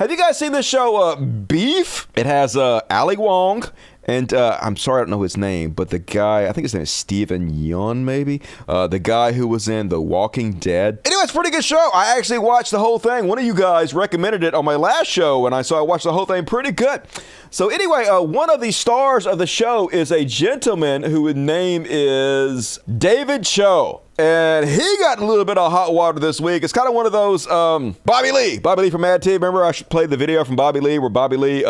Have you guys seen this show, Beef? It has Ali Wong. And I'm sorry, I don't know his name, but the guy, I think his name is Yeun, maybe? The guy who was in The Walking Dead. Anyway, it's a pretty good show. I actually watched the whole thing. One of you guys recommended it on my last show, and I watched the whole thing. Pretty good. So anyway, one of the stars of the show is a gentleman whose name is David Choe. And he got a little bit of hot water this week. It's kind of one of those, Bobby Lee from Mad TV. Remember I played the video from Bobby Lee where Bobby Lee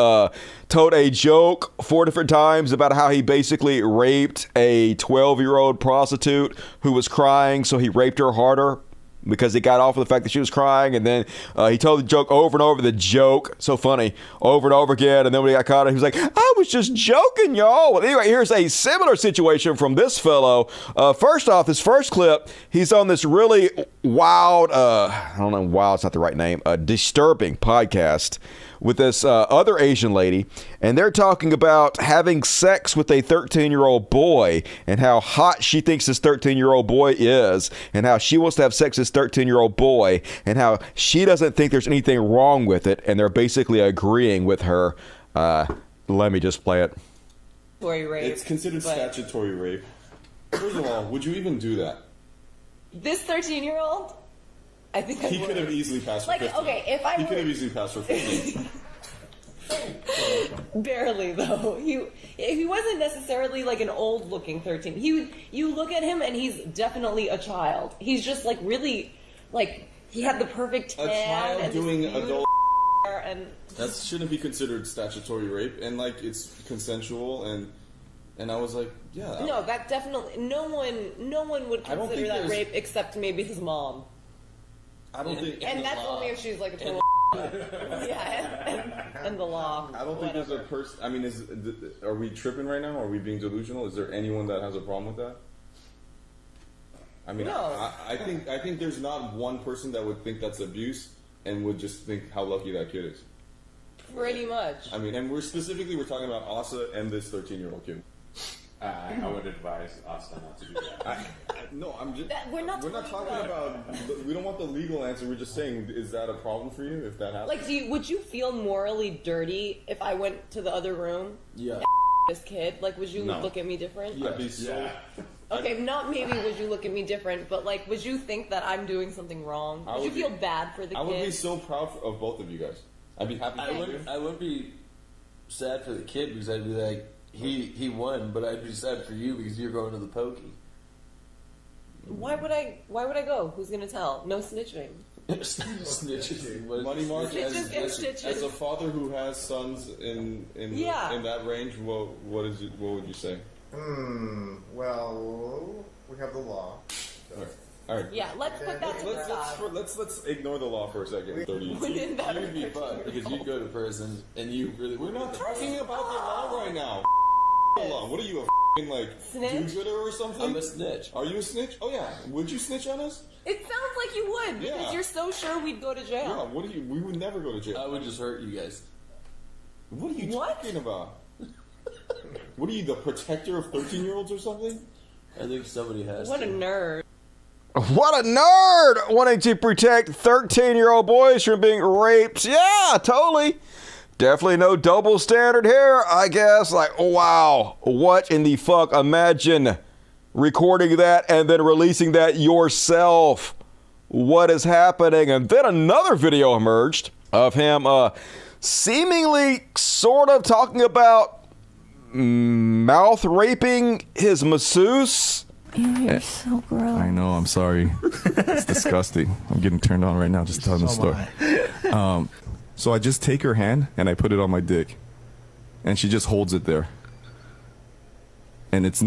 told a joke 4 different times about how he basically raped a 12-year-old prostitute who was crying, so he raped her harder because he got off of the fact that she was crying, and then he told the joke over and over, the joke, so funny, over and over again, and then when he got caught, he was like, I was just joking, y'all. Well, anyway, here's a similar situation from this fellow. First off, this first clip, he's on this really wild, I don't know, wild's not the right name, disturbing podcast with this other Asian lady, and they're talking about having sex with a 13-year-old boy and how hot she thinks this 13-year-old boy is, and how she wants to have sex with this 13-year-old boy, and how she doesn't think there's anything wrong with it, and they're basically agreeing with her. Let me just play it. Rape, it's considered statutory rape. First of all, would you even do that? This 13-year-old? I think he could have easily passed for 15. Okay, if I he could have easily passed for 15. Barely though. He wasn't necessarily like an old-looking 13. You look at him and he's definitely a child. He's just like really like he had the perfect tan. A child and doing adult. And that shouldn't be considered statutory rape, and like it's consensual, and I was like, yeah. No, that definitely no one would consider that rape except maybe his mom. I don't think, and that's only if she's like a total. Yeah, and the law. I don't think there's a person. I mean, are we tripping right now? Are we being delusional? Is there anyone that has a problem with that? I mean, no. I think there's not one person that would think that's abuse and would just think how lucky that kid is. Pretty much. I mean, and we're talking about Asa and this 13-year-old kid. I would advise Asa not to do that. We're not talking about. We don't want the legal answer. We're just saying, is that a problem for you if that happens? Like, would you feel morally dirty if I went to the other room? Yeah. And this kid, like, would you look at me different? Yeah. I'd be so. Okay, not maybe would you look at me different, but like, would you think that I'm doing something wrong? Would you feel bad for the kid? I would be so proud of both of you guys. I'd be happy. I would be sad for the kid because I'd be like, he won, but I'd be sad for you because you're going to the pokey. Why would I go? Who's gonna tell? No snitching. Snitching. Money Mark, as a father who has sons in that range, what would you say? Well, we have the law. All right. Yeah, let's put that to the side. Let's ignore the law for a second. 30 You'd be fun because you'd go to prison and you really. We're not talking about the law right now. Law. What are you, a like do-gooder or something? I'm a snitch. Are you a snitch? Oh yeah. Would you snitch on us? It sounds like you would because you're so sure we'd go to jail. Yeah. We would never go to jail. I would just hurt you guys. What are you talking about? What are you, the protector of 13-year-olds or something? I think somebody has. What a nerd. What a nerd! Wanting to protect 13-year-old boys from being raped. Yeah, totally. Definitely no double standard here, I guess. Like, wow, what in the fuck? Imagine recording that and then releasing that yourself. What is happening? And then another video emerged of him seemingly sort of talking about mouth raping his masseuse. Ew, you're so gross. I know, I'm sorry. It's disgusting. I'm getting turned on right now just telling the story. So I just take her hand and I put it on my dick. And she just holds it there. And it's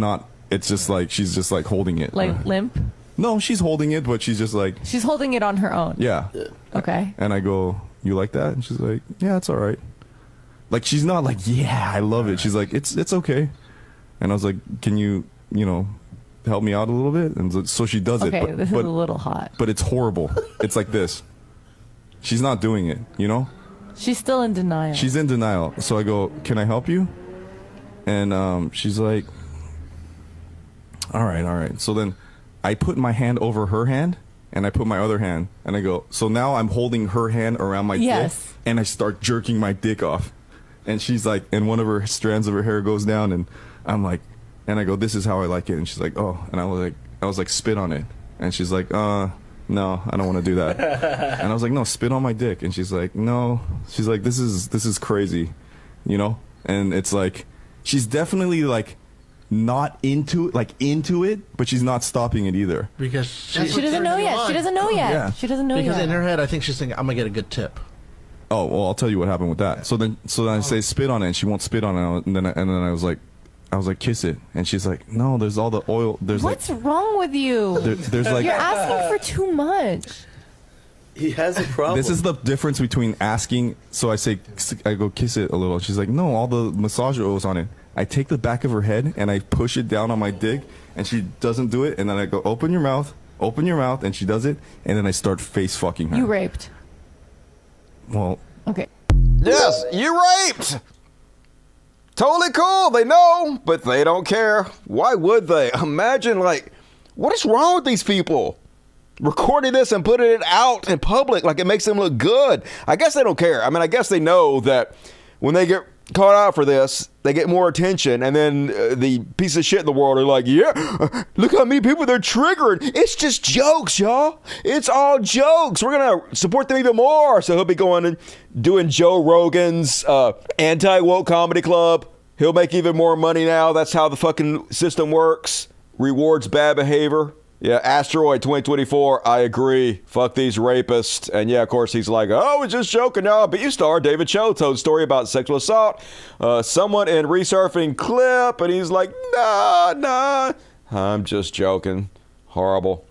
just like, she's just like holding it. Like limp? No, she's holding it, but she's just like. She's holding it on her own? Yeah. Okay. And I go, you like that? And she's like, yeah, it's all right. Like, she's not like, yeah, I love it. She's like, it's okay. And I was like, can you help me out a little bit? And so she does it. Okay, this is a little hot. But it's horrible. It's like this. She's not doing it, She's still in denial. She's in denial. So I go, can I help you? And she's like, all right. So then I put my hand over her hand and I put my other hand, and I go, so now I'm holding her hand around my dick, and I start jerking my dick off. And she's like, and one of her strands of her hair goes down, and I'm like, and I go, this is how I like it. And she's like, oh. And I was like, spit on it. And she's like, no, I don't want to do that. And I was like, no, spit on my dick. And she's like, no. She's like, this is crazy, you know? And it's like, she's definitely like not into it, but she's not stopping it either. Because She doesn't know yet. She doesn't know yet. Yeah. She doesn't know Because yet. in her head, I think she's thinking, I'm gonna get a good tip. Oh, well, I'll tell you what happened with that. So then I say spit on it, and she won't spit on it. And then I was like, kiss it. And she's like, no, there's all the oil. There's What's wrong with you? there's like, You're asking for too much. He has a problem. this is the difference between asking. So I go kiss it a little. She's like, no, all the massage oil's on it. I take the back of her head and I push it down on my dick, and she doesn't do it. And then I go, open your mouth, and she does it. And then I start face fucking her. You raped. Well, Okay. Yes, you raped. Totally cool. They know, but they don't care. Why would they? Imagine, like, what is wrong with these people? Recording this and putting it out in public like it makes them look good. I guess they don't care. I mean, I guess they know that when they get caught out for this, they get more attention, and then the piece of shit in the world are like, yeah, look how many people they're triggering. It's just jokes, y'all. It's all jokes. We're going to support them even more. So he'll be going and doing Joe Rogan's anti-woke comedy club. He'll make even more money now. That's how the fucking system works. Rewards bad behavior. Yeah, Asteroid 2024, I agree. Fuck these rapists. And yeah, of course, he's like, oh, I was just joking. No, but you star David Choe told a story about sexual assault. Someone in resurfing clip, and he's like, nah, I'm just joking. Horrible.